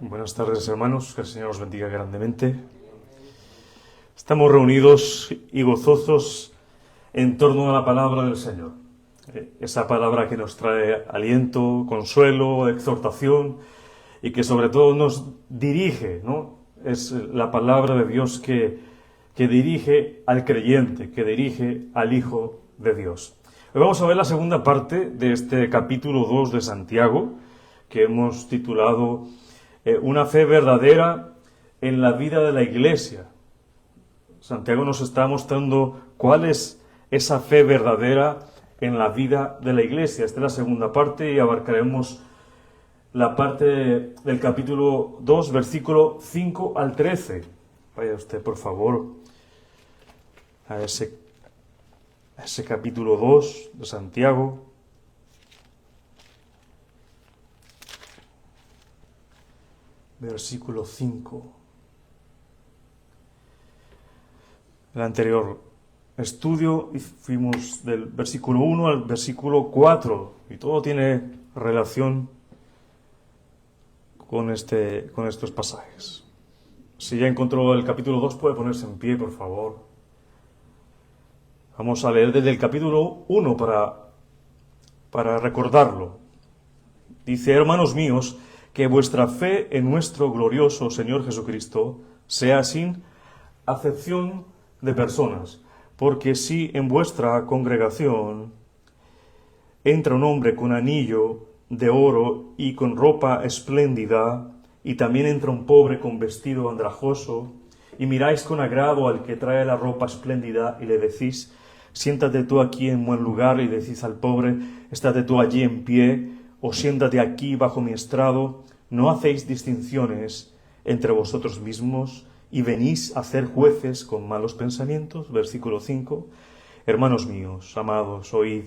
Buenas tardes, hermanos, que el Señor os bendiga grandemente. Estamos reunidos y gozosos en torno a la palabra del Señor. Esa palabra que nos trae aliento, consuelo, exhortación y que sobre todo nos dirige, ¿no? Es la palabra de Dios que dirige al creyente, que dirige al Hijo de Dios. Hoy vamos a ver la segunda parte de este capítulo 2 de Santiago, que hemos titulado Una fe verdadera en la vida de la Iglesia. Santiago nos está mostrando cuál es esa fe verdadera en la vida de la Iglesia. Esta es la segunda parte y abarcaremos la parte del capítulo 2, versículo 5 al 13. Vaya usted, por favor, a ese capítulo 2 de Santiago. Versículo 5. El anterior estudio fuimos del versículo 1 al versículo 4 y todo tiene relación con estos pasajes. Si ya encontró el capítulo 2, puede ponerse en pie, por favor. Vamos a leer desde el capítulo 1 para recordarlo. Dice: hermanos míos, que vuestra fe en nuestro glorioso Señor Jesucristo sea sin acepción de personas, porque si en vuestra congregación entra un hombre con anillo de oro y con ropa espléndida, y también entra un pobre con vestido andrajoso, y miráis con agrado al que trae la ropa espléndida y le decís: siéntate tú aquí en buen lugar, y decís al pobre: estate tú allí en pie, o siéntate aquí bajo mi estrado, ¿no hacéis distinciones entre vosotros mismos y venís a ser jueces con malos pensamientos? Versículo 5. Hermanos míos, amados, oíd.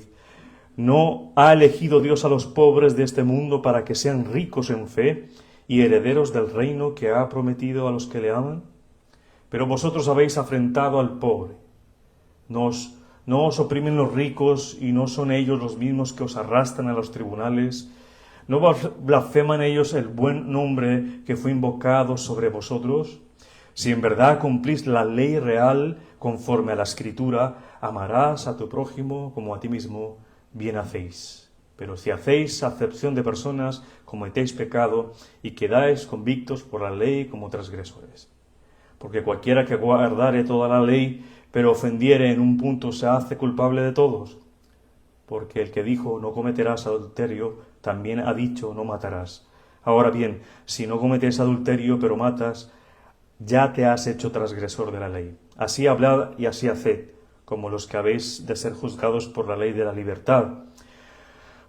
¿No ha elegido Dios a los pobres de este mundo para que sean ricos en fe y herederos del reino que ha prometido a los que le aman? Pero vosotros habéis afrentado al pobre. No os oprimen los ricos, y no son ellos los mismos que os arrastran a los tribunales. ¿No blasfeman ellos el buen nombre que fue invocado sobre vosotros? Si en verdad cumplís la ley real conforme a la Escritura, amarás a tu prójimo como a ti mismo, bien hacéis. Pero si hacéis acepción de personas, cometéis pecado y quedáis convictos por la ley como transgresores. Porque cualquiera que guardare toda la ley, pero ofendiere en un punto, se hace culpable de todos. Porque el que dijo: no cometerás adulterio, también ha dicho: no matarás. Ahora bien, si no cometes adulterio, pero matas, ya te has hecho transgresor de la ley. Así hablad y así haced, como los que habéis de ser juzgados por la ley de la libertad.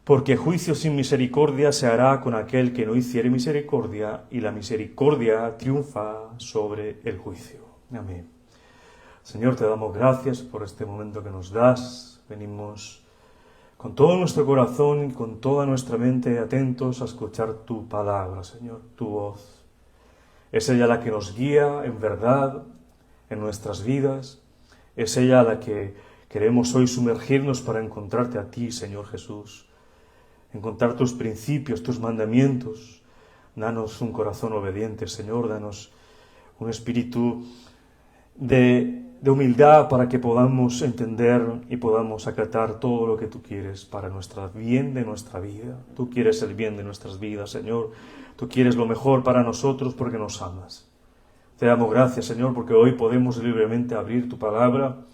Porque juicio sin misericordia se hará con aquel que no hiciere misericordia, y la misericordia triunfa sobre el juicio. Amén. Señor, te damos gracias por este momento que nos das. Venimos con todo nuestro corazón y con toda nuestra mente atentos a escuchar tu palabra, Señor, tu voz. Es ella la que nos guía en verdad en nuestras vidas. Es ella a la que queremos hoy sumergirnos para encontrarte a ti, Señor Jesús. Encontrar tus principios, tus mandamientos. Danos un corazón obediente, Señor. Danos un espíritu de humildad para que podamos entender y podamos acatar todo lo que tú quieres para bien de nuestra vida. Tú quieres el bien de nuestras vidas, Señor. Tú quieres lo mejor para nosotros porque nos amas. Te damos gracias, Señor, porque hoy podemos libremente abrir tu palabra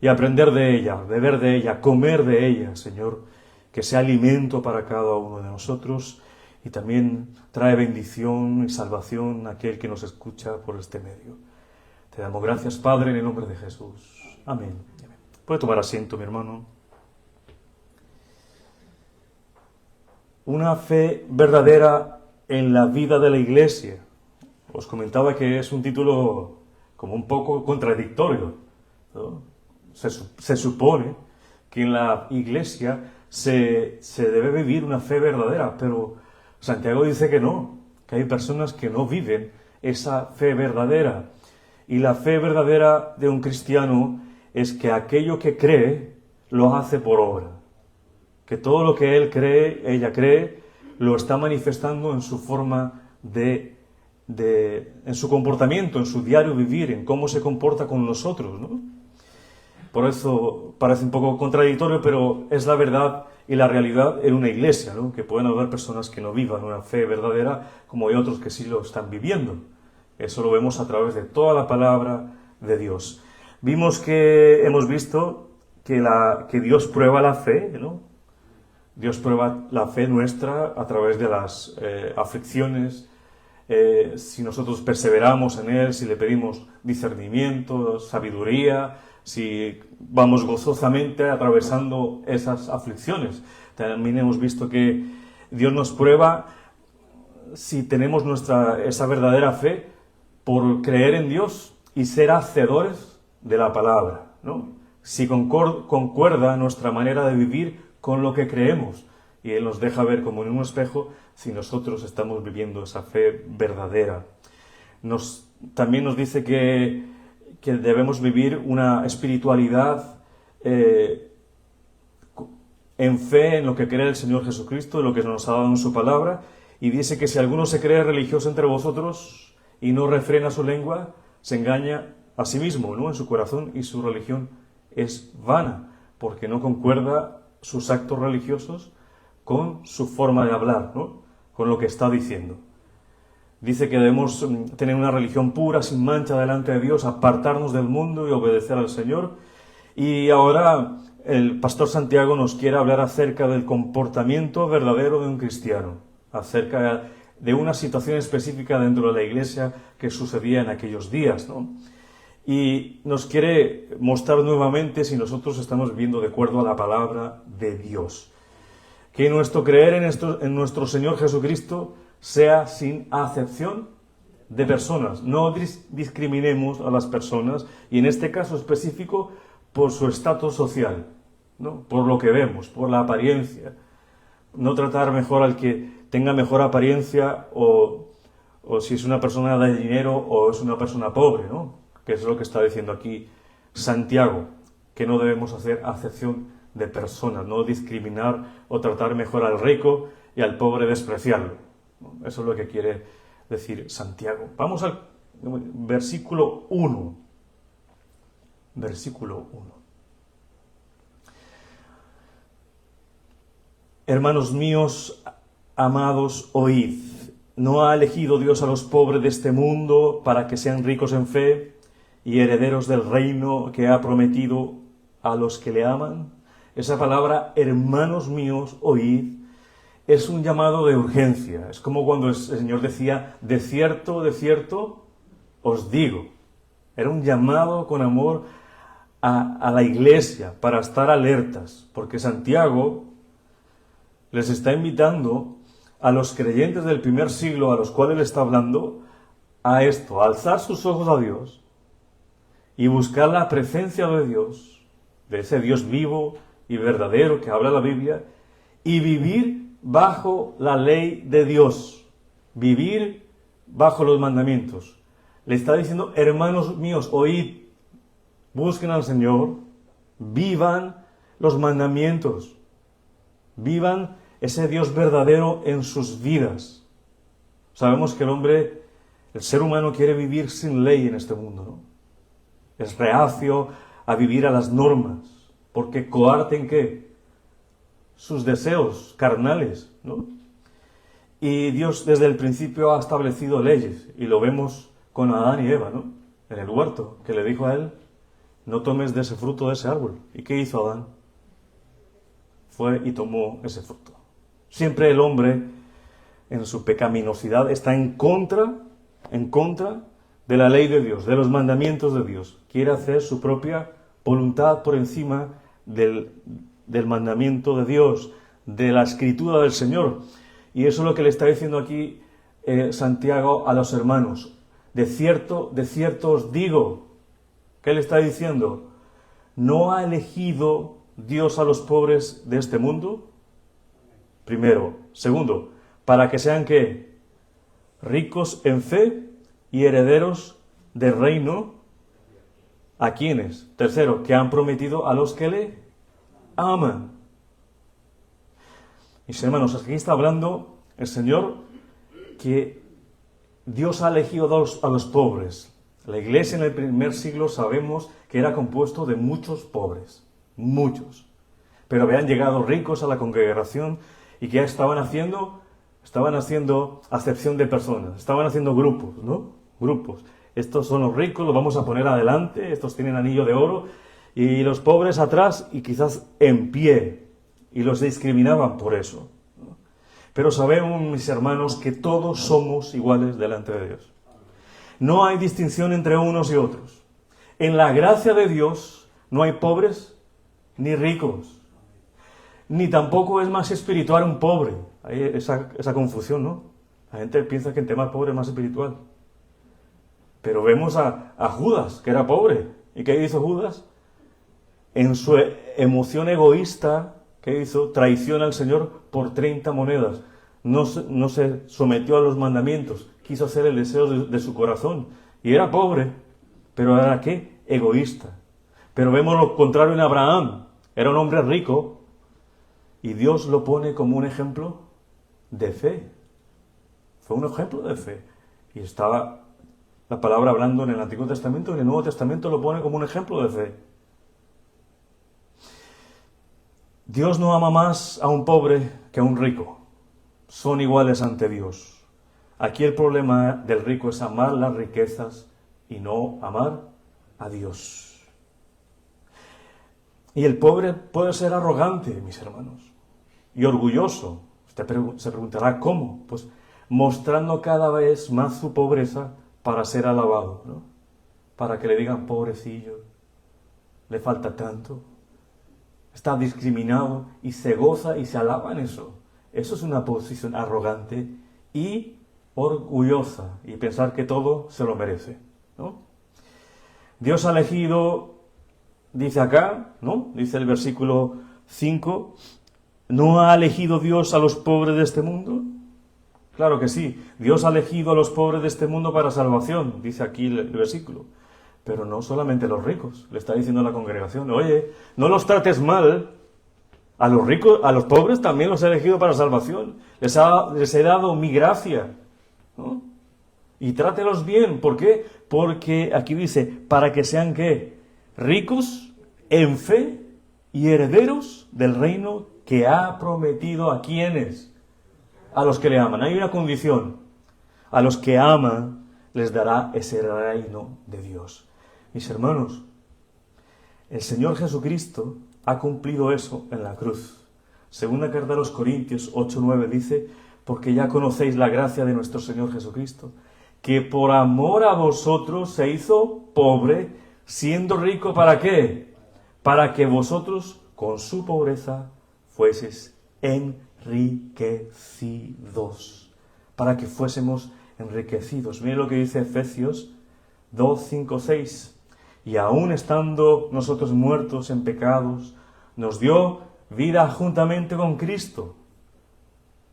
y aprender de ella, beber de ella, comer de ella, Señor, que sea alimento para cada uno de nosotros y también trae bendición y salvación a aquel que nos escucha por este medio. Te damos gracias, Padre, en el nombre de Jesús. Amén. Puede tomar asiento, mi hermano. Una fe verdadera en la vida de la Iglesia. Os comentaba que es un título como un poco contradictorio, ¿no? Se supone que en la Iglesia se debe vivir una fe verdadera, pero Santiago dice que no, que hay personas que no viven esa fe verdadera. Y la fe verdadera de un cristiano es que aquello que cree lo hace por obra. Que todo lo que él cree, ella cree, lo está manifestando en su forma de en su comportamiento, en su diario vivir, en cómo se comporta con nosotros, ¿no? Por eso parece un poco contradictorio, pero es la verdad y la realidad en una iglesia, ¿no? Que pueden haber personas que no vivan una fe verdadera, como hay otros que sí lo están viviendo. Eso lo vemos a través de toda la palabra de Dios. Hemos visto que Dios prueba la fe, ¿no? Dios prueba la fe nuestra a través de las aflicciones. Si nosotros perseveramos en Él, si le pedimos discernimiento, sabiduría, si vamos gozosamente atravesando esas aflicciones. También hemos visto que Dios nos prueba si tenemos esa verdadera fe por creer en Dios y ser hacedores de la palabra, ¿no? Si concuerda nuestra manera de vivir con lo que creemos, y Él nos deja ver como en un espejo si nosotros estamos viviendo esa fe verdadera. También nos dice que debemos vivir una espiritualidad en fe en lo que cree el Señor Jesucristo, en lo que nos ha dado en su palabra, y dice que si alguno se cree religioso entre vosotros y no refrena su lengua, se engaña a sí mismo, ¿no? En su corazón, y su religión es vana, porque no concuerda sus actos religiosos con su forma de hablar, ¿no? Con lo que está diciendo. Dice que debemos tener una religión pura, sin mancha delante de Dios, apartarnos del mundo y obedecer al Señor. Y ahora el pastor Santiago nos quiere hablar acerca del comportamiento verdadero de un cristiano, acerca de una situación específica dentro de la iglesia que sucedía en aquellos días, ¿no? Y nos quiere mostrar nuevamente si nosotros estamos viviendo de acuerdo a la palabra de Dios. Que nuestro creer en nuestro Señor Jesucristo sea sin acepción de personas. No discriminemos a las personas, y en este caso específico por su estatus social, ¿no? Por lo que vemos, por la apariencia. No tratar mejor al que tenga mejor apariencia o si es una persona de dinero o es una persona pobre, ¿no? Que es lo que está diciendo aquí Santiago, que no debemos hacer acepción de personas, no discriminar o tratar mejor al rico y al pobre despreciarlo. Eso es lo que quiere decir Santiago. Vamos al versículo 1. Versículo 1. Hermanos míos, amados, oíd. ¿No ha elegido Dios a los pobres de este mundo para que sean ricos en fe y herederos del reino que ha prometido a los que le aman? Esa palabra, hermanos míos, oíd, es un llamado de urgencia. Es como cuando el Señor decía, de cierto, os digo. Era un llamado con amor a la iglesia para estar alertas, porque Santiago les está invitando a los creyentes del primer siglo, a los cuales le está hablando, a esto, a alzar sus ojos a Dios y buscar la presencia de Dios, de ese Dios vivo y verdadero que habla la Biblia, y vivir bajo la ley de Dios, vivir bajo los mandamientos. Le está diciendo, hermanos míos, oíd, busquen al Señor, vivan los mandamientos, vivan ese Dios verdadero en sus vidas. Sabemos que el ser humano quiere vivir sin ley en este mundo, ¿no? Es reacio a vivir a las normas, porque coarten ¿qué? Sus deseos carnales, ¿no? Y Dios desde el principio ha establecido leyes, y lo vemos con Adán y Eva, ¿no? En el huerto, que le dijo a él, no tomes de ese fruto de ese árbol. ¿Y qué hizo Adán? Fue y tomó ese fruto. Siempre el hombre, en su pecaminosidad, está en contra de la ley de Dios, de los mandamientos de Dios. Quiere hacer su propia voluntad por encima del mandamiento de Dios, de la escritura del Señor. Y eso es lo que le está diciendo aquí Santiago a los hermanos. De cierto os digo. ¿Qué le está diciendo? ¿No ha elegido Dios a los pobres de este mundo? Primero. Segundo, para que sean ¿qué? Ricos en fe y herederos del reino. ¿A quiénes? Tercero, que han prometido a los que le aman. Mis hermanos, aquí está hablando el Señor que Dios ha elegido a los pobres. La iglesia en el primer siglo sabemos que era compuesto de muchos pobres, muchos. Pero habían llegado ricos a la congregación y que estaban haciendo acepción de personas, estaban haciendo grupos, ¿no? Grupos. Estos son los ricos, los vamos a poner adelante, estos tienen anillo de oro, y los pobres atrás y quizás en pie, y los discriminaban por eso, ¿no? Pero sabemos, mis hermanos, que todos somos iguales delante de Dios. No hay distinción entre unos y otros. En la gracia de Dios no hay pobres ni ricos, ni tampoco es más espiritual un pobre. Hay esa confusión, ¿no? La gente piensa que el tema pobre es más espiritual. Pero vemos a Judas, que era pobre. ¿Y qué hizo Judas? En su emoción egoísta, ¿qué hizo? Traiciona al Señor por 30 monedas. No se sometió a los mandamientos. Quiso hacer el deseo de su corazón. Y era pobre. Pero era, ¿qué? Egoísta. Pero vemos lo contrario en Abraham. Era un hombre rico. Y Dios lo pone como un ejemplo de fe. Fue un ejemplo de fe. Y estaba la palabra hablando en el Antiguo Testamento, y en el Nuevo Testamento lo pone como un ejemplo de fe. Dios no ama más a un pobre que a un rico. Son iguales ante Dios. Aquí el problema del rico es amar las riquezas y no amar a Dios. Y el pobre puede ser arrogante, mis hermanos, y orgulloso. Usted se preguntará, ¿cómo? Pues mostrando cada vez más su pobreza para ser alabado, ¿no? Para que le digan, pobrecillo, le falta tanto, está discriminado, y se goza y se alaba en eso. Eso es una posición arrogante y orgullosa, y pensar que todo se lo merece, ¿no? Dios ha elegido, dice acá, ¿no? Dice el versículo 5, ¿no ha elegido Dios a los pobres de este mundo? Claro que sí, Dios ha elegido a los pobres de este mundo para salvación, dice aquí el versículo. Pero no solamente los ricos, le está diciendo a la congregación, oye, no los trates mal, a los ricos, a los pobres también los he elegido para salvación, les he dado mi gracia, ¿no? Y trátelos bien, ¿por qué? Porque aquí dice, para que sean, ¿qué? Ricos en fe y herederos del reino que ha prometido a quienes. A los que le aman. Hay una condición. A los que aman les dará ese reino de Dios. Mis hermanos, el Señor Jesucristo ha cumplido eso en la cruz. Segunda carta a los Corintios 8:9 dice, porque ya conocéis la gracia de nuestro Señor Jesucristo, que por amor a vosotros se hizo pobre, siendo rico, ¿para qué? Para que vosotros con su pobreza fueseis enriquecidos, para que fuésemos enriquecidos. Mire lo que dice Efesios 2, 5, 6. Y aún estando nosotros muertos en pecados, nos dio vida juntamente con Cristo.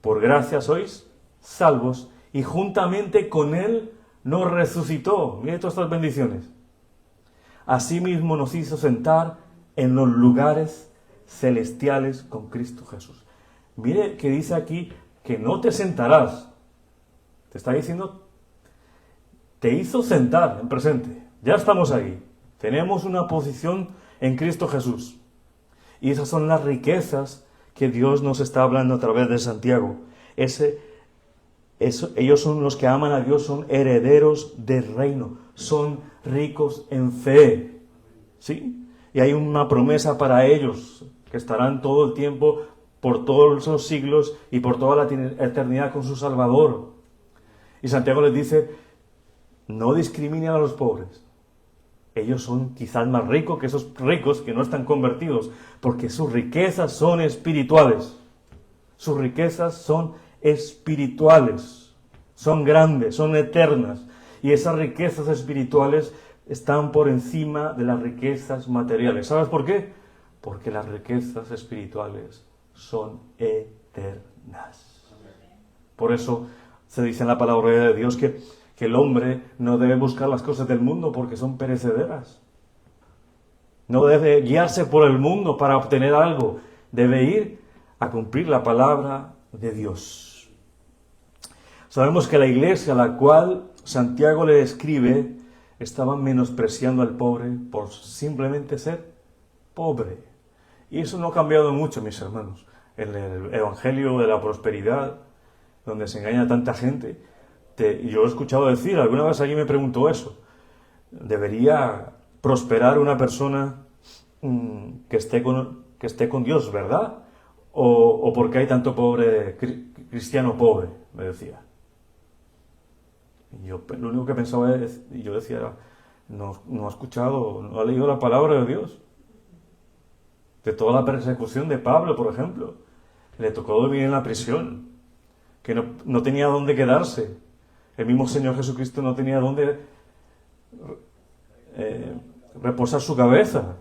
Por gracia sois salvos, y juntamente con Él nos resucitó. Mire todas estas bendiciones. Asimismo nos hizo sentar en los lugares celestiales con Cristo Jesús. Mire que dice aquí que no te sentarás. Te está diciendo, te hizo sentar en presente. Ya estamos ahí. Tenemos una posición en Cristo Jesús. Y esas son las riquezas que Dios nos está hablando a través de Santiago. Ellos son los que aman a Dios, son herederos del reino. Son ricos en fe. ¿Sí? Y hay una promesa para ellos, que estarán todo el tiempo, por todos los siglos y por toda la eternidad con su Salvador. Y Santiago les dice, no discriminen a los pobres. Ellos son quizás más ricos que esos ricos que no están convertidos, porque sus riquezas son espirituales. Sus riquezas son espirituales, son grandes, son eternas. Y esas riquezas espirituales están por encima de las riquezas materiales. ¿Sabes por qué? Porque las riquezas espirituales son eternas. Por eso se dice en la palabra de Dios que el hombre no debe buscar las cosas del mundo porque son perecederas. No debe guiarse por el mundo para obtener algo. Debe ir a cumplir la palabra de Dios. Sabemos que la iglesia a la cual Santiago le escribe estaba menospreciando al pobre por simplemente ser pobre. Y eso no ha cambiado mucho, mis hermanos. En el Evangelio de la Prosperidad, donde se engaña a tanta gente, yo he escuchado decir, alguna vez alguien me preguntó eso, ¿debería prosperar una persona que esté con Dios, verdad? ¿O porque hay tanto pobre, cristiano pobre? Me decía. Y yo lo único que pensaba yo decía, no ha escuchado, no ha leído la palabra de Dios. De toda la persecución de Pablo, por ejemplo, le tocó vivir en la prisión, que no tenía dónde quedarse. El mismo Señor Jesucristo no tenía dónde reposar su cabeza.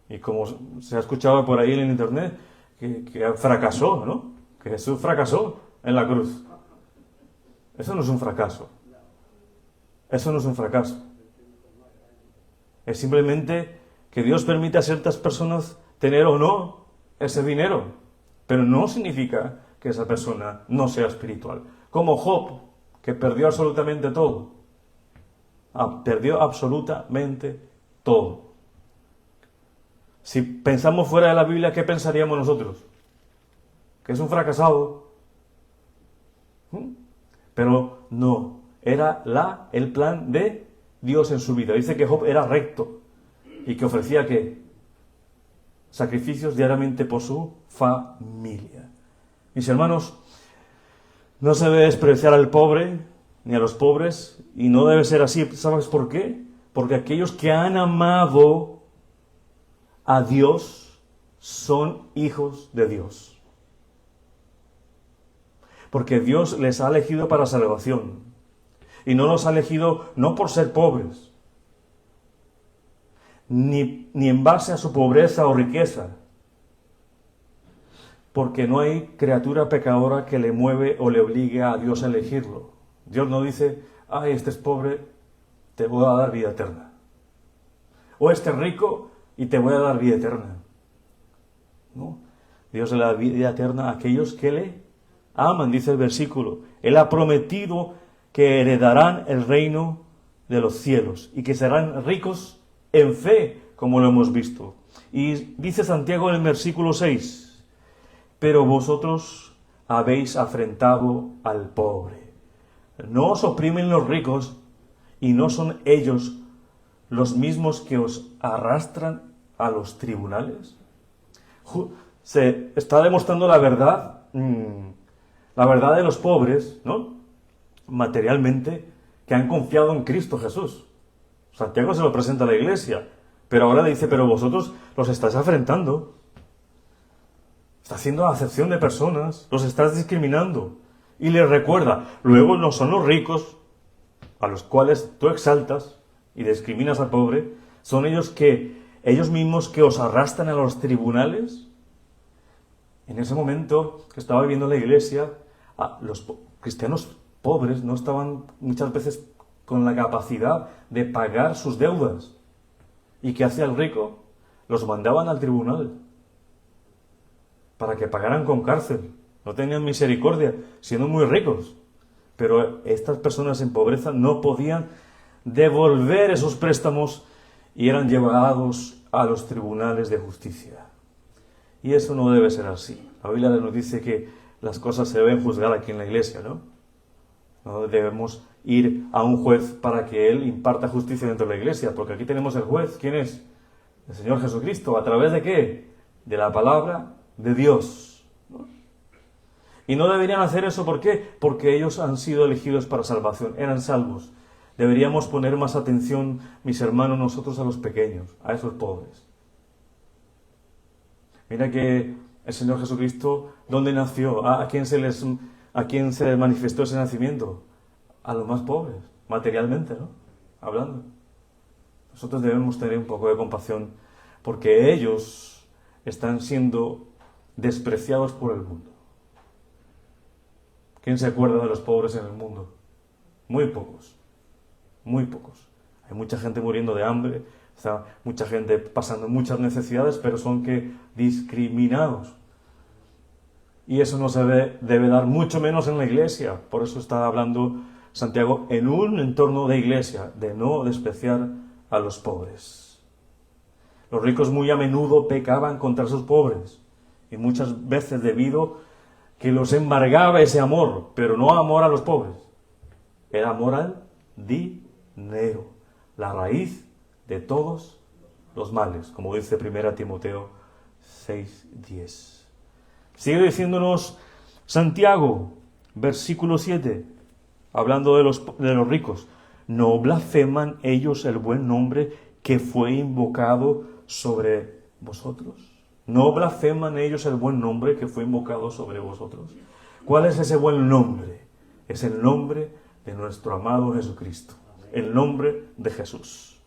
Y como se ha escuchado por ahí en internet, que fracasó, ¿no? Que Jesús fracasó en la cruz. Eso no es un fracaso. Eso no es un fracaso. Es simplemente que Dios permite a ciertas personas tener o no ese dinero. Pero no significa que esa persona no sea espiritual. Como Job, que perdió absolutamente todo. Perdió absolutamente todo. Si pensamos fuera de la Biblia, ¿qué pensaríamos nosotros? Que es un fracasado. Pero no, era el plan de Dios en su vida. Dice que Job era recto y que ofrecía ¿qué? Sacrificios diariamente por su familia. Mis hermanos, no se debe despreciar al pobre ni a los pobres, y no debe ser así. ¿Sabes por qué? Porque aquellos que han amado a Dios son hijos de Dios. Porque Dios les ha elegido para salvación. Y no los ha elegido no por ser pobres, ni en base a su pobreza o riqueza. Porque no hay criatura pecadora que le mueve o le obligue a Dios a elegirlo. Dios no dice, ay, este es pobre, te voy a dar vida eterna. O este es rico y te voy a dar vida eterna. No, Dios le da vida eterna a aquellos que le aman, dice el versículo. Él ha prometido que heredarán el reino de los cielos y que serán ricos en fe, como lo hemos visto. Y dice Santiago en el versículo 6, pero vosotros habéis afrentado al pobre. ¿No os oprimen los ricos y no son ellos los mismos que os arrastran a los tribunales? Se está demostrando la verdad de los pobres, ¿no? Materialmente, que han confiado en Cristo Jesús. Santiago se lo presenta a la iglesia, pero ahora dice, pero vosotros los estáis afrentando. Está haciendo acepción de personas, los estás discriminando. Y les recuerda, luego no son los ricos, a los cuales tú exaltas y discriminas al pobre, son ellos mismos que os arrastran a los tribunales. En ese momento que estaba viviendo la iglesia, los cristianos pobres no estaban muchas veces con la capacidad de pagar sus deudas. ¿Y qué hacía el rico? Los mandaban al tribunal para que pagaran con cárcel. No tenían misericordia, siendo muy ricos. Pero estas personas en pobreza no podían devolver esos préstamos y eran llevados a los tribunales de justicia. Y eso no debe ser así. La Biblia nos dice que las cosas se deben juzgar aquí en la iglesia, ¿no? No debemos ir a un juez para que él imparta justicia dentro de la iglesia, porque aquí tenemos el juez. ¿Quién es? El Señor Jesucristo. ¿A través de qué? De la palabra de Dios. Y no deberían hacer eso, ¿por qué? Porque ellos han sido elegidos para salvación, eran salvos. Deberíamos poner más atención, mis hermanos, nosotros a los pequeños, a esos pobres. Mira que el Señor Jesucristo, ¿dónde nació? ¿A quién se les manifestó ese nacimiento? A los más pobres, materialmente, ¿no? Hablando. Nosotros debemos tener un poco de compasión, porque ellos están siendo despreciados por el mundo. ¿Quién se acuerda de los pobres en el mundo? Muy pocos. Muy pocos. Hay mucha gente muriendo de hambre, mucha gente pasando muchas necesidades, pero son discriminados. Y eso no se debe dar mucho menos en la iglesia. Por eso está hablando Santiago en un entorno de iglesia, de no despreciar a los pobres. Los ricos muy a menudo pecaban contra esos pobres, y muchas veces debido que los embargaba ese amor, pero no amor a los pobres, era amor al dinero, la raíz de todos los males, como dice 1 Timoteo 6:10. Sigue diciéndonos Santiago, versículo 7, hablando de los ricos: no blasfeman ellos el buen nombre que fue invocado sobre vosotros. No blasfeman ellos el buen nombre que fue invocado sobre vosotros. ¿Cuál es ese buen nombre? Es el nombre de nuestro amado Jesucristo, el nombre de Jesús.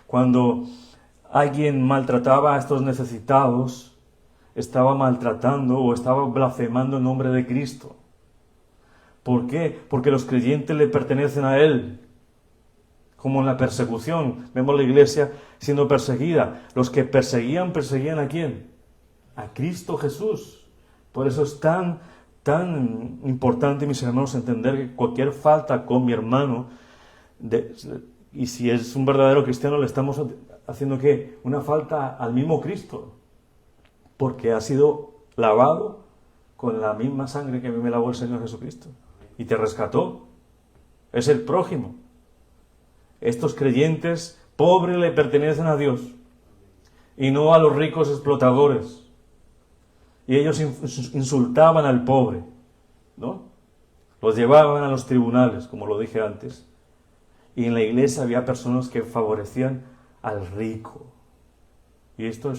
Cuando alguien maltrataba a estos necesitados, estaba maltratando o estaba blasfemando el nombre de Cristo. ¿Por qué? Porque los creyentes le pertenecen a Él. Como en la persecución, vemos la iglesia siendo perseguida. Los que perseguían ¿a quién? A Cristo Jesús. Por eso es tan importante, mis hermanos, entender que cualquier falta con mi hermano, y si es un verdadero cristiano, le estamos haciendo ¿qué? Una falta al mismo Cristo, porque ha sido lavado con la misma sangre que a mí me lavó el Señor Jesucristo, y te rescató. Es el prójimo. Estos creyentes pobres le pertenecen a Dios, y no a los ricos explotadores. Y ellos insultaban al pobre, ¿no? Los llevaban a los tribunales, como lo dije antes. Y en la iglesia había personas que favorecían al rico. Y esto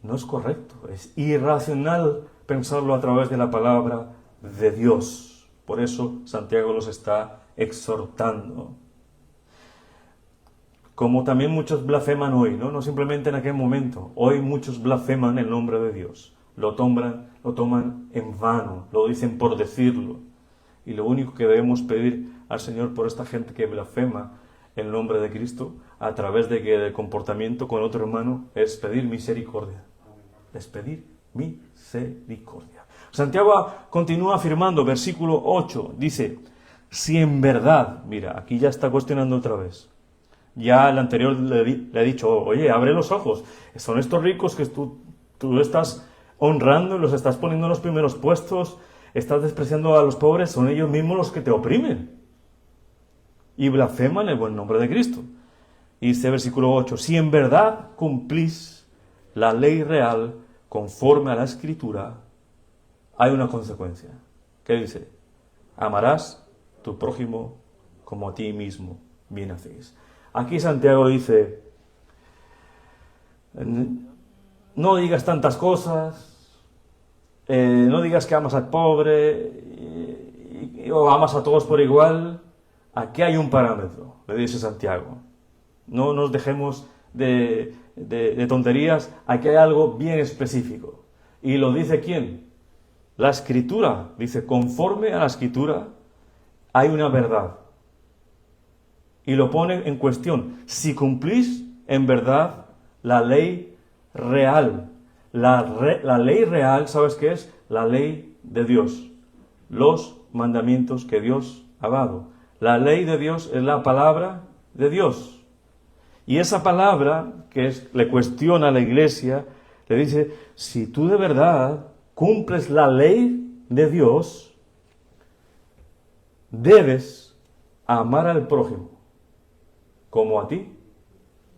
no es correcto, es irracional pensarlo a través de la palabra de Dios. Por eso Santiago los está exhortando. Como también muchos blasfeman hoy, ¿no? No simplemente en aquel momento. Hoy muchos blasfeman el nombre de Dios. Lo toman en vano, lo dicen por decirlo. Y lo único que debemos pedir al Señor por esta gente que blasfema el nombre de Cristo a través del comportamiento con otro hermano es pedir misericordia. Es pedir misericordia. Santiago continúa afirmando, versículo 8, dice: si en verdad, mira, aquí ya está cuestionando otra vez. Ya el anterior le ha dicho: oye, abre los ojos, son estos ricos que tú estás honrando y los estás poniendo en los primeros puestos, estás despreciando a los pobres, son ellos mismos los que te oprimen y blasfeman el buen nombre de Cristo. Y dice versículo 8: si en verdad cumplís la ley real conforme a la Escritura, hay una consecuencia. ¿Qué dice? Amarás tu prójimo como a ti mismo, bien hacéis. Aquí Santiago dice: no digas tantas cosas, no digas que amas al pobre o amas a todos por igual. Aquí hay un parámetro, le dice Santiago. No nos dejemos de tonterías, aquí hay algo bien específico. ¿Y lo dice quién? La Escritura. Dice: conforme a la Escritura hay una verdad. Y lo pone en cuestión: si cumplís en verdad la ley real. La ley real, ¿sabes qué es? La ley de Dios. Los mandamientos que Dios ha dado. La ley de Dios es la palabra de Dios. Y esa palabra le cuestiona a la iglesia, le dice: si tú de verdad cumples la ley de Dios, debes amar al prójimo como a ti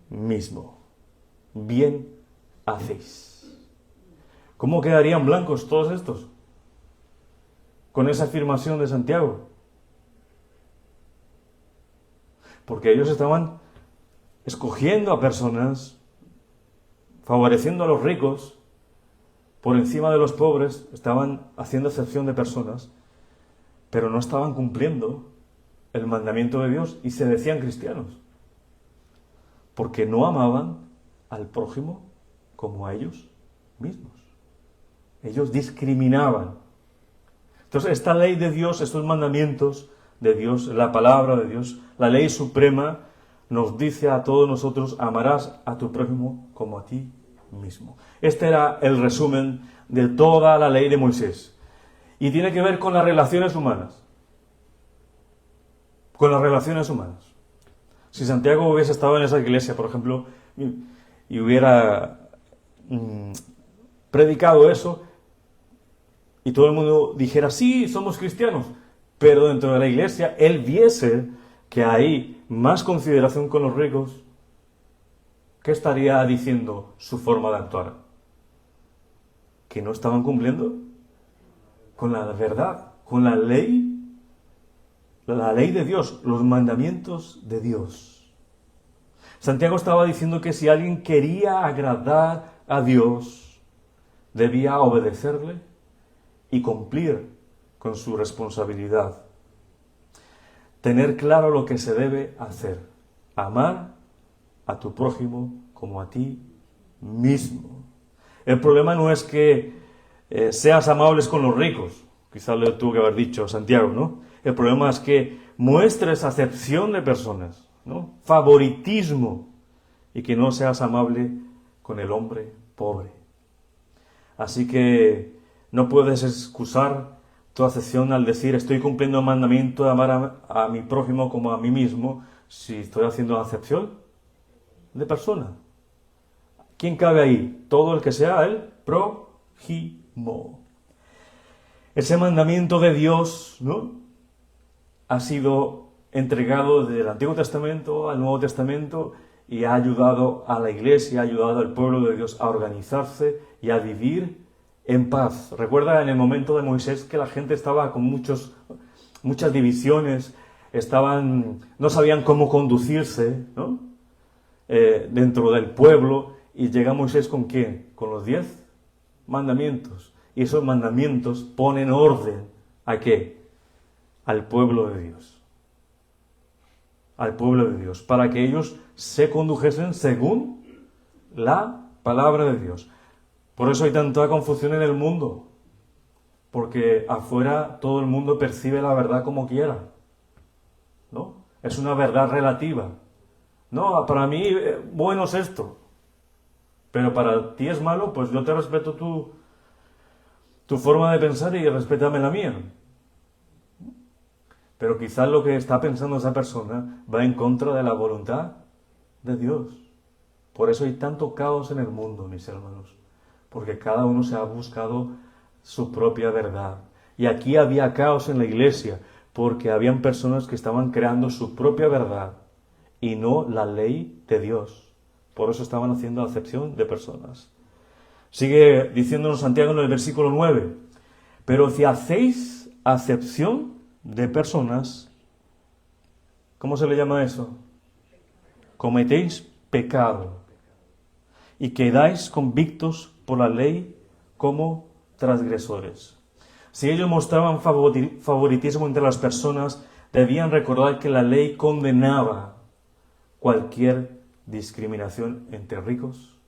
mismo. Bien hacéis. ¿Cómo quedarían blancos todos estos con esa afirmación de Santiago? Porque ellos estaban escogiendo a personas, favoreciendo a los ricos por encima de los pobres, estaban haciendo excepción de personas, pero no estaban cumpliendo el mandamiento de Dios y se decían cristianos, porque no amaban al prójimo como a ellos mismos. Ellos discriminaban. Entonces, esta ley de Dios, estos mandamientos de Dios, la palabra de Dios, la ley suprema, nos dice a todos nosotros: amarás a tu prójimo como a ti mismo. Este era el resumen de toda la ley de Moisés. Y tiene que ver con las relaciones humanas. Con las relaciones humanas. Si Santiago hubiese estado en esa iglesia, por ejemplo, y hubiera predicado eso, y todo el mundo dijera, sí, somos cristianos, pero dentro de la iglesia él viese que hay más consideración con los ricos, ¿qué estaría diciendo su forma de actuar? ¿Que no estaban cumpliendo con la verdad, con la ley de Dios, los mandamientos de Dios? Santiago estaba diciendo que si alguien quería agradar a Dios, debía obedecerle y cumplir con su responsabilidad. Tener claro lo que se debe hacer. Amar a tu prójimo como a ti mismo. El problema no es que seas amables con los ricos, quizás lo tuvo que haber dicho Santiago, ¿no? El problema es que muestres acepción de personas, ¿no? Favoritismo, y que no seas amable con el hombre pobre. Así que no puedes excusar tu acepción al decir estoy cumpliendo el mandamiento de amar a mi prójimo como a mí mismo si estoy haciendo acepción de persona. ¿Quién cabe ahí? Todo el que sea el prójimo. Ese mandamiento de Dios, ¿no?, ha sido entregado desde el Antiguo Testamento al Nuevo Testamento y ha ayudado a la Iglesia, ha ayudado al pueblo de Dios a organizarse y a vivir en paz. Recuerda en el momento de Moisés que la gente estaba con muchas divisiones, no sabían cómo conducirse, ¿no?, dentro del pueblo, y llega Moisés ¿con quién? Con los 10 mandamientos. Y esos mandamientos ponen orden ¿a qué? Al pueblo de Dios. Al pueblo de Dios, para que ellos se condujesen según la palabra de Dios. Por eso hay tanta confusión en el mundo, porque afuera todo el mundo percibe la verdad como quiera, ¿no? Es una verdad relativa. No, para mí bueno es esto, pero para ti es malo, pues yo te respeto tu forma de pensar y respétame la mía. Pero quizás lo que está pensando esa persona va en contra de la voluntad de Dios. Por eso hay tanto caos en el mundo, mis hermanos, porque cada uno se ha buscado su propia verdad. Y aquí había caos en la iglesia, porque habían personas que estaban creando su propia verdad y no la ley de Dios. Por eso estaban haciendo acepción de personas. Sigue diciéndonos Santiago en el versículo 9, pero si hacéis acepción de personas, ¿cómo se le llama eso? Cometéis pecado y quedáis convictos por la ley como transgresores. Si ellos mostraban favoritismo entre las personas, debían recordar que la ley condenaba cualquier discriminación entre ricos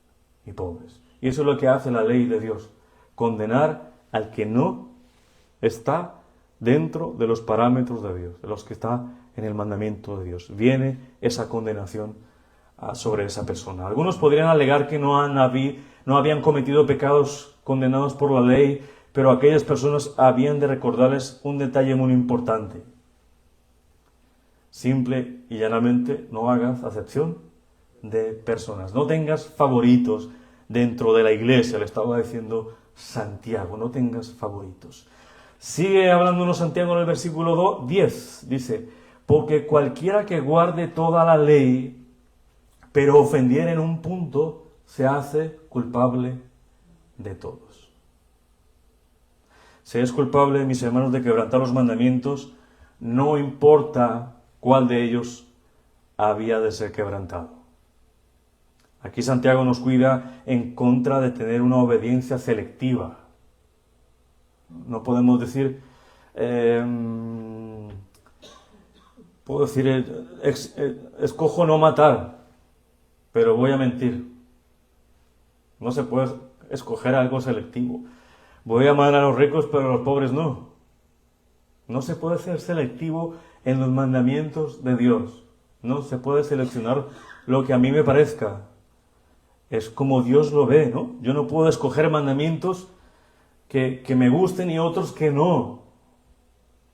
y pobres. Y eso es lo que hace la ley de Dios, condenar al que no está dentro de los parámetros de Dios, de los que está en el mandamiento de Dios. Viene esa condenación sobre esa persona. Algunos podrían alegar que no habían cometido pecados condenados por la ley, pero aquellas personas habían de recordarles un detalle muy importante. Simple y llanamente, no hagas acepción de personas. No tengas favoritos dentro de la iglesia, le estaba diciendo Santiago, no tengas favoritos. Sigue hablándonos Santiago en el versículo 10, dice, porque cualquiera que guarde toda la ley, pero ofendiera en un punto, se hace culpable de todos. Si es culpable, mis hermanos, de quebrantar los mandamientos, no importa cuál de ellos había de ser quebrantado. Aquí Santiago nos cuida en contra de tener una obediencia selectiva. No podemos decir, escojo no matar, pero voy a mentir. No se puede escoger algo selectivo. Voy a amar a los ricos, pero a los pobres no. No se puede ser selectivo en los mandamientos de Dios. No se puede seleccionar lo que a mí me parezca. es como Dios lo ve, ¿no? Yo no puedo escoger mandamientos que me gusten y otros que no.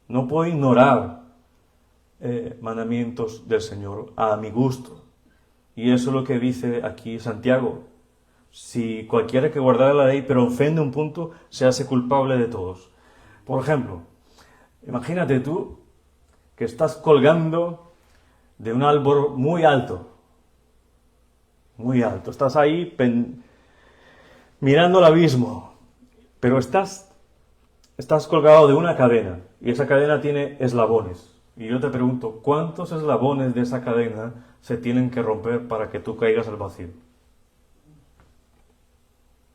No puedo ignorar mandamientos del Señor a mi gusto. Y eso es lo que dice aquí Santiago. Si cualquiera que guardara la ley pero ofende un punto, se hace culpable de todos. Por ejemplo, imagínate tú que estás colgando de un árbol muy alto. Muy alto. Estás ahí mirando al abismo. Pero estás colgado de una cadena. Y esa cadena tiene eslabones. Y yo te pregunto, ¿cuántos eslabones de esa cadena se tienen que romper para que tú caigas al vacío?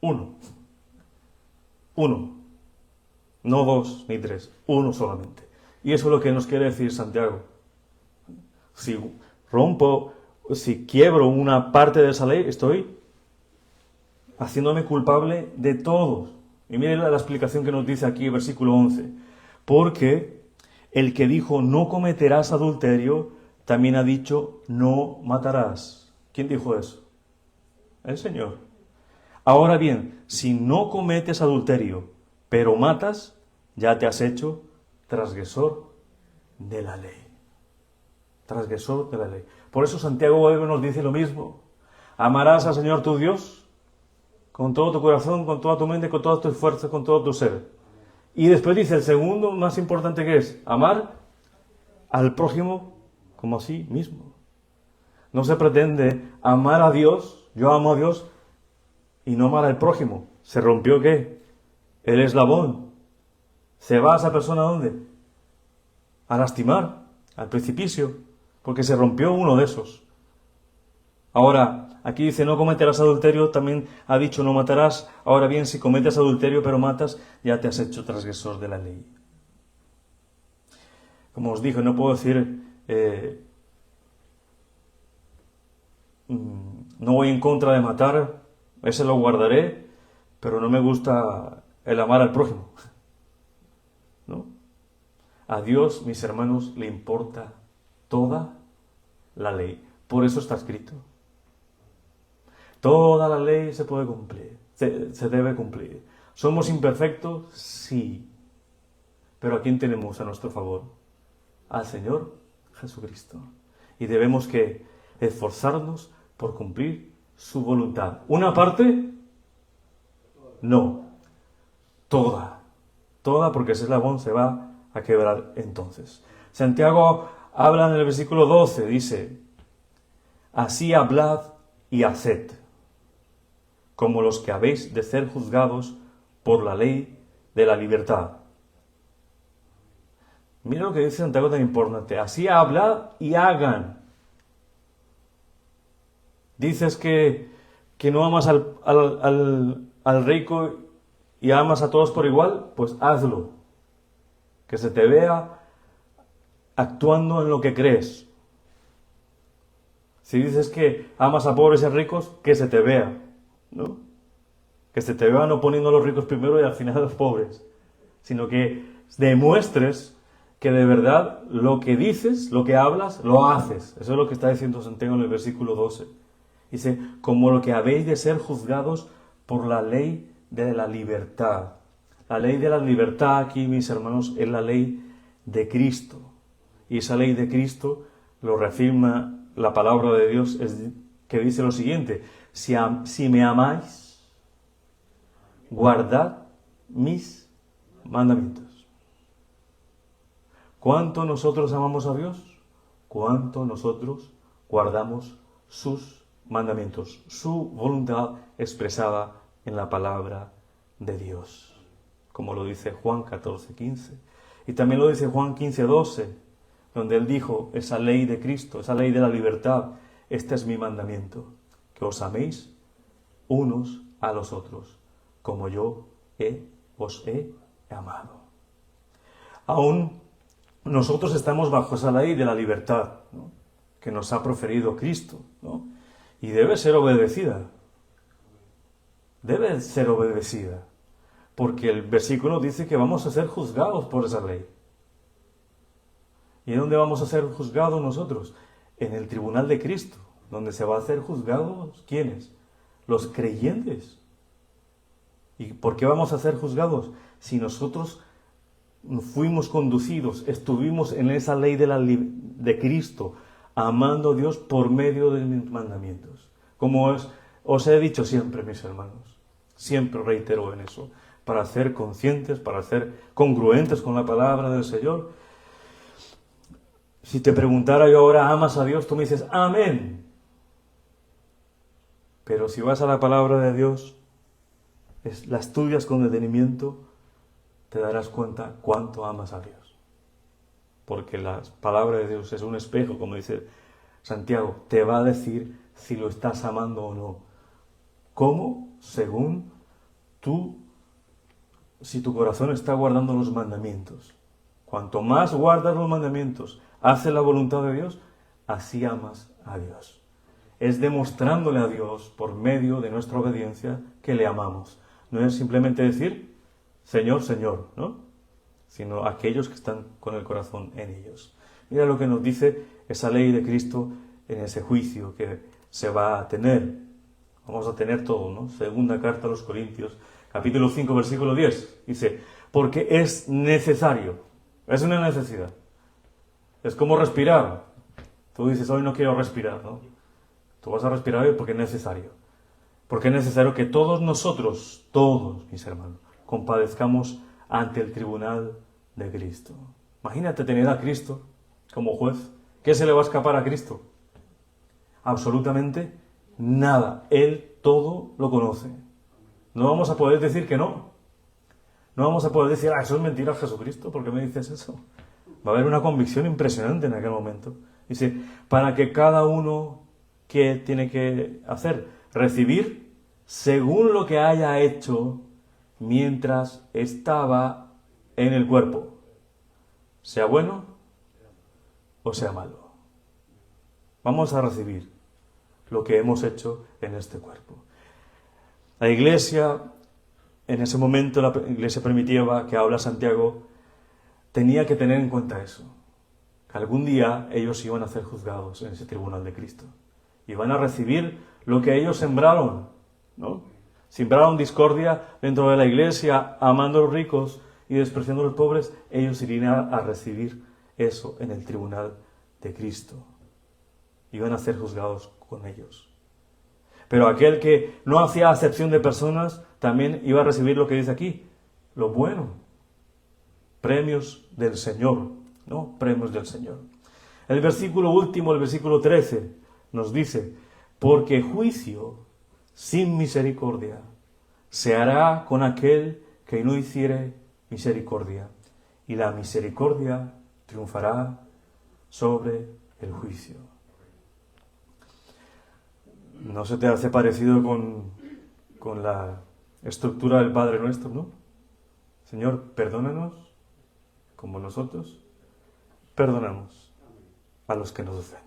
Uno. No dos ni tres. Uno solamente. Y eso es lo que nos quiere decir Santiago. Si quiebro una parte de esa ley, estoy haciéndome culpable de todos. Y miren la explicación que nos dice aquí, versículo 11. Porque el que dijo no cometerás adulterio, también ha dicho no matarás. ¿Quién dijo eso? El Señor. Ahora bien, si no cometes adulterio, pero matas, ya te has hecho transgresor de la ley. Transgresor de la ley. Por eso Santiago nos dice lo mismo. Amarás al Señor tu Dios con todo tu corazón, con toda tu mente, con todas tus fuerzas, con todo tu ser. Y después dice el segundo más importante, que es amar al prójimo como a sí mismo. No se pretende amar a Dios, yo amo a Dios, y no amar al prójimo. ¿Se rompió qué? El eslabón. ¿Se va a esa persona a dónde? A lastimar, al precipicio, porque se rompió uno de esos. Ahora, aquí dice no cometerás adulterio, también ha dicho no matarás. Ahora bien, si cometes adulterio pero matas, ya te has hecho transgresor de la ley. Como os dije, no puedo decir no voy en contra de matar, ese lo guardaré, pero no me gusta el amar al prójimo. ¿No? A Dios, mis hermanos, le importa toda la ley. Por eso está escrito. Toda la ley se puede cumplir, se debe cumplir. ¿Somos imperfectos? Sí. Pero ¿a quién tenemos a nuestro favor? Al Señor Jesucristo. Y debemos que esforzarnos por cumplir su voluntad. ¿Una parte? No. Toda. Toda, porque ese eslabón se va a quebrar entonces. Santiago habla en el versículo 12, dice, así hablad y haced, como los que habéis de ser juzgados por la ley de la libertad. Mira lo que dice Santiago tan importante. Así hablad y hagan. Dices que no amas al rico y amas a todos por igual, pues hazlo. Que se te vea actuando en lo que crees. Si dices que amas a pobres y a ricos, que se te vea, ¿no? Que se te vea no poniendo a los ricos primero y al final a los pobres, sino que demuestres que de verdad lo que dices, lo que hablas, lo haces. Eso es lo que está diciendo Santiago en el versículo 12. Dice, como lo que habéis de ser juzgados por la ley de la libertad. La ley de la libertad aquí, mis hermanos, es la ley de Cristo. Y esa ley de Cristo lo reafirma la palabra de Dios, que dice lo siguiente, si me amáis, guardad mis mandamientos. ¿Cuánto nosotros amamos a Dios? ¿Cuánto nosotros guardamos sus mandamientos, su voluntad expresada en la palabra de Dios? Como lo dice Juan 14:15. Y también lo dice Juan 15:12, donde él dijo, esa ley de Cristo, esa ley de la libertad, este es mi mandamiento, que os améis unos a los otros, como yo os he amado. Aún nosotros estamos bajo esa ley de la libertad, ¿no?, que nos ha proferido Cristo, ¿no?, y debe ser obedecida. Debe ser obedecida, porque el versículo dice que vamos a ser juzgados por esa ley. ¿Y en dónde vamos a ser juzgados nosotros? En el tribunal de Cristo, donde se va a hacer juzgados, ¿quiénes? los creyentes. ¿Y por qué vamos a ser juzgados? Si nosotros fuimos conducidos, estuvimos en esa ley de Cristo, amando a Dios por medio de mis mandamientos. Como os he dicho siempre, mis hermanos, siempre reitero en eso, para ser conscientes, para ser congruentes con la palabra del Señor. Si te preguntara yo ahora, ¿amas a Dios? Tú me dices, amén. Pero si vas a la palabra de Dios, la estudias con detenimiento, te darás cuenta cuánto amas a Dios. Porque la palabra de Dios es un espejo, como dice Santiago, te va a decir si lo estás amando o no. ¿Cómo? Según si tu corazón está guardando los mandamientos. Cuanto más guardas los mandamientos, haces la voluntad de Dios, así amas a Dios. Es demostrándole a Dios, por medio de nuestra obediencia, que le amamos. No es simplemente decir, Señor, Señor, ¿no? Sino aquellos que están con el corazón en ellos. Mira lo que nos dice esa ley de Cristo en ese juicio que se va a tener. Vamos a tener todo, ¿no? Segunda carta a los Corintios, capítulo 5, versículo 10. Dice, porque es necesario. Es una necesidad. Es como respirar. Tú dices, hoy no quiero respirar, ¿no? Tú vas a respirar hoy porque es necesario. Porque es necesario que todos nosotros, todos mis hermanos, compadezcamos ante el tribunal de Cristo. Imagínate tener a Cristo como juez. ¿Qué se le va a escapar a Cristo? Absolutamente nada. Él todo lo conoce. No vamos a poder decir que no. No vamos a poder decir, eso es mentira, Jesucristo, ¿por qué me dices eso? Va a haber una convicción impresionante en aquel momento. Dice, para que cada uno, ¿qué tiene que hacer? Recibir según lo que haya hecho mientras estaba en el cuerpo, sea bueno o sea malo. Vamos a recibir lo que hemos hecho en este cuerpo. La iglesia, en ese momento, la iglesia primitiva que habla Santiago, tenía que tener en cuenta eso, que algún día ellos iban a ser juzgados en ese tribunal de Cristo. Iban a recibir lo que ellos sembraron, ¿no? Sembraron discordia dentro de la iglesia, amando a los ricos y despreciando a los pobres. Ellos irían a recibir eso en el tribunal de Cristo. Iban a ser juzgados con ellos. Pero aquel que no hacía acepción de personas también iba a recibir lo que dice aquí, lo bueno. Premios del Señor, ¿no? Premios del Señor. El versículo último, el versículo 13, nos dice, porque juicio sin misericordia se hará con aquel que no hiciere misericordia, y la misericordia triunfará sobre el juicio. ¿No se te hace parecido con la estructura del Padre Nuestro, no? Señor, perdónanos como nosotros perdonamos a los que nos ofenden.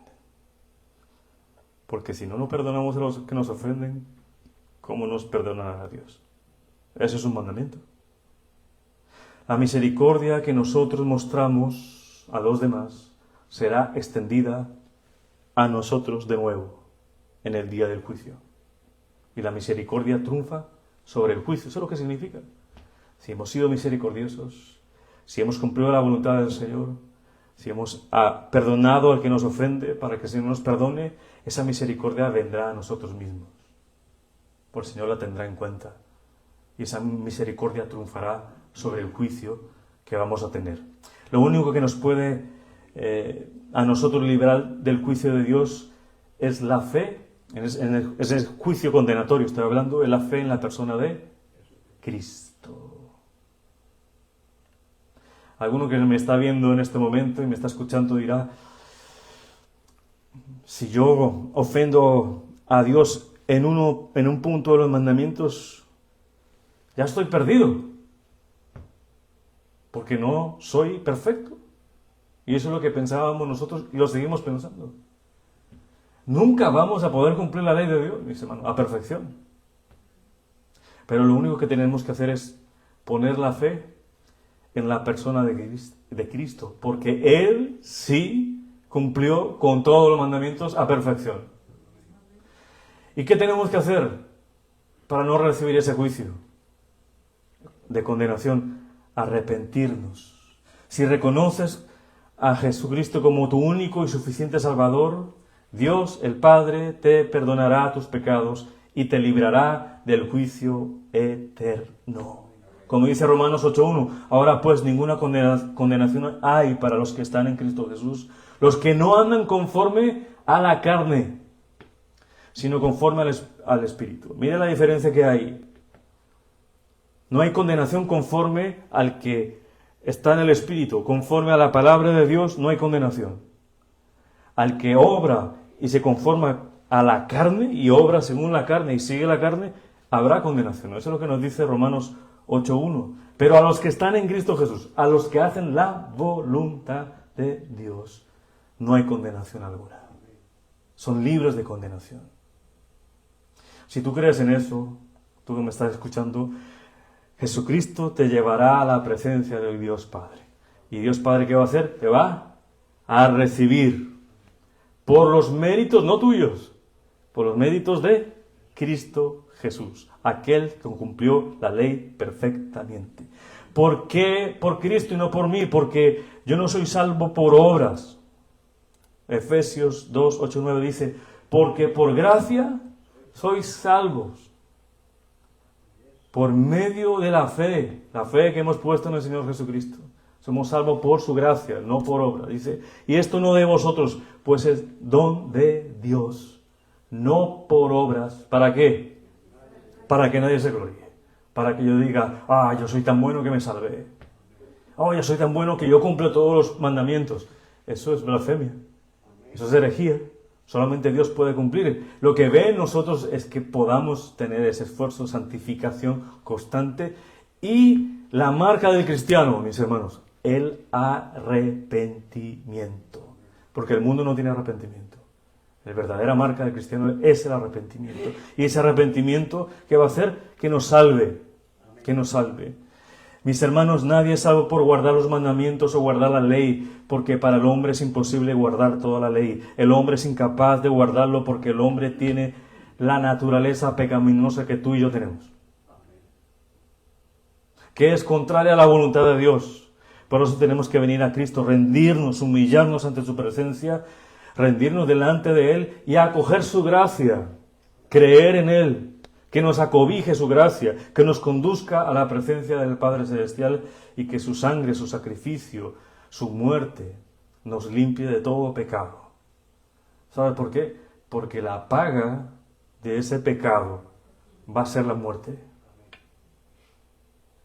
Porque si no perdonamos a los que nos ofenden, ¿cómo nos perdonará a Dios? Ese es un mandamiento. La misericordia que nosotros mostramos a los demás será extendida a nosotros de nuevo en el día del juicio. Y la misericordia triunfa sobre el juicio. ¿Eso es lo que significa? Si hemos sido misericordiosos, si hemos cumplido la voluntad del Señor, si hemos perdonado al que nos ofende para que el Señor nos perdone, esa misericordia vendrá a nosotros mismos. Por el Señor la tendrá en cuenta. Y esa misericordia triunfará sobre el juicio que vamos a tener. Lo único que nos puede a nosotros liberar del juicio de Dios es la fe. En el juicio condenatorio estoy hablando de la fe en la persona de Cristo. Alguno que me está viendo en este momento y me está escuchando dirá, si yo ofendo a Dios en un punto de los mandamientos, ya estoy perdido, porque no soy perfecto. Y eso es lo que pensábamos nosotros y lo seguimos pensando. Nunca vamos a poder cumplir la ley de Dios, mis hermanos, a perfección. Pero lo único que tenemos que hacer es poner la fe en la persona de Cristo, porque Él sí cumplió con todos los mandamientos a perfección. ¿Y qué tenemos que hacer? para no recibir ese juicio de condenación? Arrepentirnos. Si reconoces a Jesucristo como tu único y suficiente Salvador, Dios, el Padre, te perdonará tus pecados y te librará del juicio eterno. Como dice Romanos 8.1, ahora pues ninguna condenación hay para los que están en Cristo Jesús, los que no andan conforme a la carne, sino conforme al Espíritu. Mire la diferencia que hay. No hay condenación conforme al que está en el Espíritu. Conforme a la palabra de Dios no hay condenación. Al que obra y se conforma a la carne y obra según la carne y sigue la carne, habrá condenación. Eso es lo que nos dice Romanos 8.1. Pero a los que están en Cristo Jesús, a los que hacen la voluntad de Dios, no hay condenación alguna. Son libres de condenación. Si tú crees en eso, tú que me estás escuchando, Jesucristo te llevará a la presencia de Dios Padre. ¿Y Dios Padre qué va a hacer? Te va a recibir por los méritos, no tuyos, por los méritos de Cristo Jesús, aquel que cumplió la ley perfectamente. ¿Por qué por Cristo y no por mí? Porque yo no soy salvo por obras. Efesios 2, 8, 9 dice, porque por gracia sois salvos, por medio de la fe que hemos puesto en el Señor Jesucristo. Somos salvos por su gracia, no por obra. Dice, y esto no de vosotros, pues es don de Dios, no por obras. ¿Para qué? Para que nadie se gloríe. Para que yo diga, yo soy tan bueno que me salvé. Yo soy tan bueno que yo cumplo todos los mandamientos. Eso es blasfemia. Eso es herejía. Solamente Dios puede cumplir. Lo que ve en nosotros es que podamos tener ese esfuerzo, santificación constante. Y la marca del cristiano, mis hermanos, el arrepentimiento. Porque el mundo no tiene arrepentimiento. La verdadera marca del cristiano es el arrepentimiento. Y ese arrepentimiento, ¿qué va a hacer? Que nos salve. Que nos salve. Mis hermanos, nadie es salvo por guardar los mandamientos o guardar la ley, porque para el hombre es imposible guardar toda la ley. El hombre es incapaz de guardarlo porque el hombre tiene la naturaleza pecaminosa que tú y yo tenemos, que es contraria a la voluntad de Dios. Por eso tenemos que venir a Cristo, rendirnos, humillarnos ante su presencia, rendirnos delante de Él y acoger su gracia, creer en Él, que nos acobije su gracia, que nos conduzca a la presencia del Padre Celestial y que su sangre, su sacrificio, su muerte nos limpie de todo pecado. ¿Sabe por qué? Porque la paga de ese pecado va a ser la muerte.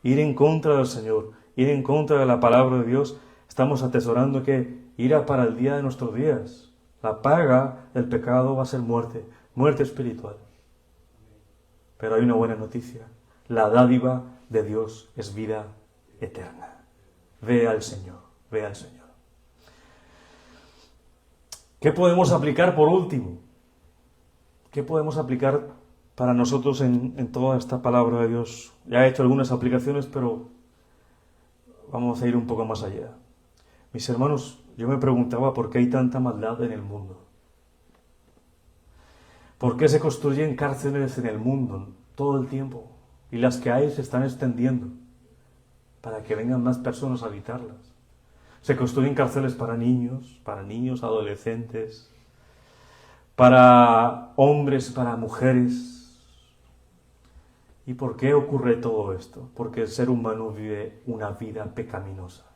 Ir en contra del Señor, ir en contra de la palabra de Dios, estamos atesorando que irá para el día de nuestros días. La paga del pecado va a ser muerte, muerte espiritual. Pero hay una buena noticia. La dádiva de Dios es vida eterna. Ve al Señor, ve al Señor. ¿Qué podemos aplicar por último? ¿Qué podemos aplicar para nosotros en toda esta palabra de Dios? Ya he hecho algunas aplicaciones, pero vamos a ir un poco más allá. Mis hermanos, yo me preguntaba por qué hay tanta maldad en el mundo. ¿Por qué se construyen cárceles en el mundo todo el tiempo? Y las que hay se están extendiendo para que vengan más personas a habitarlas. Se construyen cárceles para niños, adolescentes, para hombres, para mujeres. ¿Y por qué ocurre todo esto? Porque el ser humano vive una vida pecaminosa,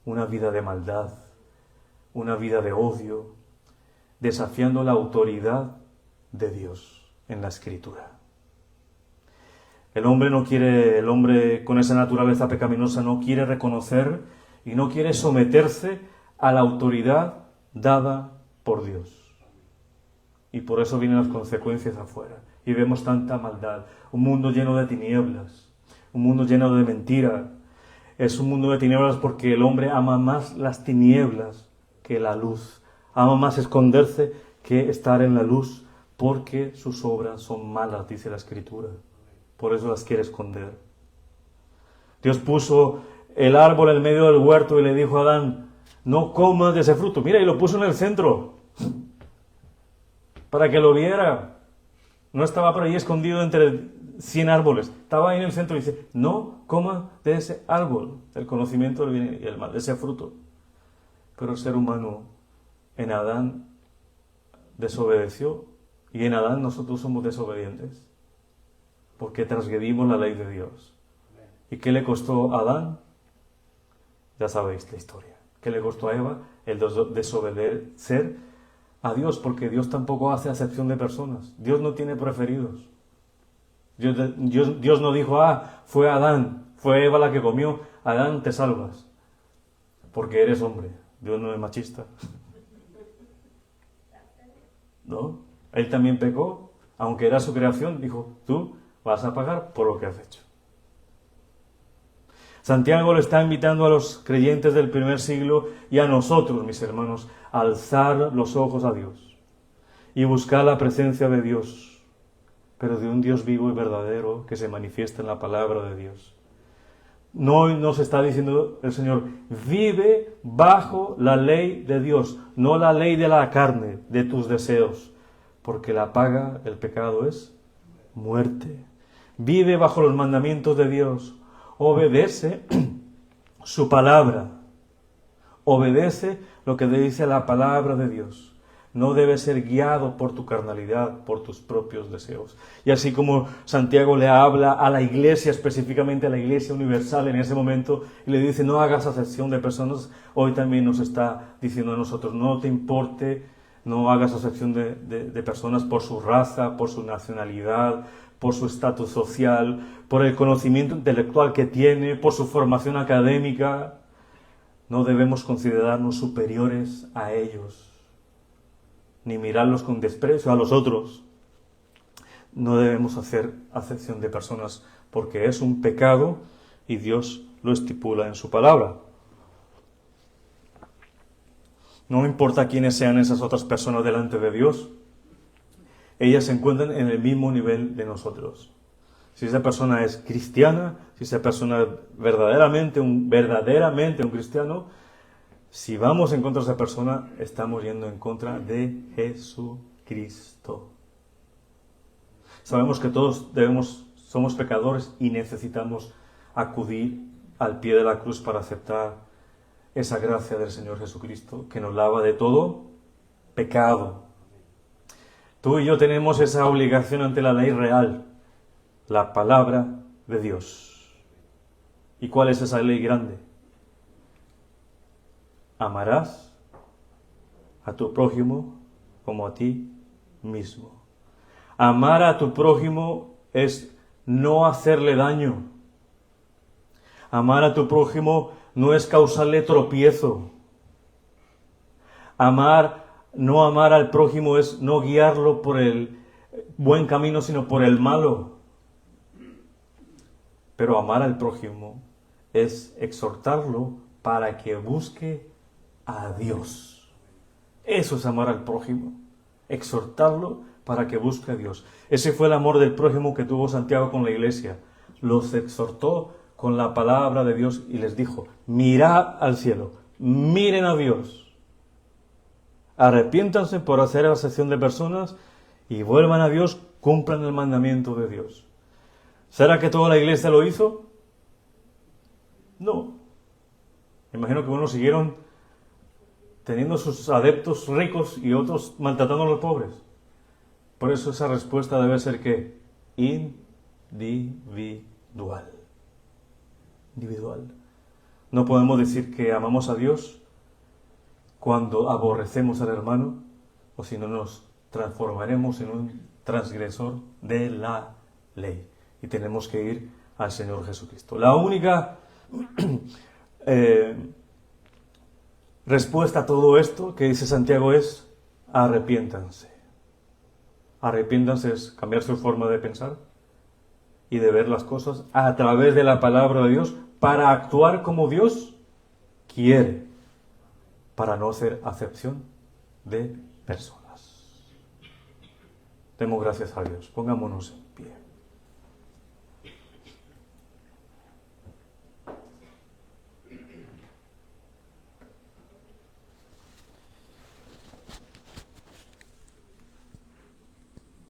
una vida de maldad, una vida de odio, desafiando la autoridad de Dios en la Escritura. El hombre con esa naturaleza pecaminosa no quiere reconocer y no quiere someterse a la autoridad dada por Dios. Y por eso vienen las consecuencias afuera. Y vemos tanta maldad, un mundo lleno de tinieblas, un mundo lleno de mentira. Es un mundo de tinieblas porque el hombre ama más las tinieblas que la luz. Ama más esconderse que estar en la luz, porque sus obras son malas, dice la Escritura. Por eso las quiere esconder. Dios puso el árbol en medio del huerto y le dijo a Adán, no comas de ese fruto. Mira, y lo puso en el centro, para que lo viera. No estaba por ahí escondido entre 100 árboles. Estaba ahí en el centro y dice, no coma de ese árbol, el conocimiento del bien y el mal, de ese fruto. Pero el ser humano en Adán desobedeció, y en Adán nosotros somos desobedientes, porque transgredimos la ley de Dios. ¿Y qué le costó a Adán? Ya sabéis la historia. ¿Qué le costó a Eva? El desobedecer a Dios, porque Dios tampoco hace acepción de personas. Dios no tiene preferidos. Dios no dijo, fue Adán, fue Eva la que comió, Adán, te salvas, porque eres hombre. Dios no es machista. ¿No? Él también pecó, aunque era su creación, dijo, tú vas a pagar por lo que has hecho. Santiago le está invitando a los creyentes del primer siglo y a nosotros, mis hermanos, a alzar los ojos a Dios y buscar la presencia de Dios, pero de un Dios vivo y verdadero que se manifiesta en la palabra de Dios. No nos está diciendo el Señor, vive bajo la ley de Dios, no la ley de la carne, de tus deseos, porque la paga del pecado es muerte. Vive bajo los mandamientos de Dios, obedece su palabra, obedece lo que dice la palabra de Dios. No debes ser guiado por tu carnalidad, por tus propios deseos. Y así como Santiago le habla a la iglesia, específicamente a la iglesia universal en ese momento, y le dice, no hagas acepción de personas, hoy también nos está diciendo a nosotros, no te importe, no hagas acepción de personas por su raza, por su nacionalidad, por su estatus social, por el conocimiento intelectual que tiene, por su formación académica. No debemos considerarnos superiores a ellos, ni mirarlos con desprecio a los otros. No debemos hacer acepción de personas porque es un pecado y Dios lo estipula en su palabra. No importa quiénes sean esas otras personas delante de Dios, ellas se encuentran en el mismo nivel de nosotros. Si esa persona es cristiana, si esa persona es verdaderamente un cristiano, si vamos en contra de esa persona, estamos yendo en contra de Jesucristo. Sabemos que todos somos pecadores y necesitamos acudir al pie de la cruz para aceptar esa gracia del Señor Jesucristo que nos lava de todo pecado. Tú y yo tenemos esa obligación ante la ley real, la palabra de Dios. ¿Y cuál es esa ley grande? Amarás a tu prójimo como a ti mismo. Amar a tu prójimo es no hacerle daño. Amar a tu prójimo no es causarle tropiezo. No amar al prójimo es no guiarlo por el buen camino, sino por el malo. Pero amar al prójimo es exhortarlo para que busque a Dios. Eso es amar al prójimo, exhortarlo para que busque a Dios. Ese fue el amor del prójimo que tuvo Santiago con la iglesia. Los exhortó con la palabra de Dios y les dijo, mirad al cielo, miren a Dios, arrepiéntanse por hacer acepción de personas y vuelvan a Dios, cumplan el mandamiento de Dios. ¿Será que toda la iglesia lo hizo? No. Me imagino que unos siguieron teniendo sus adeptos ricos y otros maltratando a los pobres. Por eso esa respuesta debe ser ¿qué? Individual. No podemos decir que amamos a Dios cuando aborrecemos al hermano, o si no nos transformaremos en un transgresor de la ley. Y tenemos que ir al Señor Jesucristo. La única respuesta a todo esto que dice Santiago es arrepiéntanse. Arrepiéntanse es cambiar su forma de pensar y de ver las cosas a través de la palabra de Dios para actuar como Dios quiere, para no hacer acepción de personas. Demos gracias a Dios. Pongámonos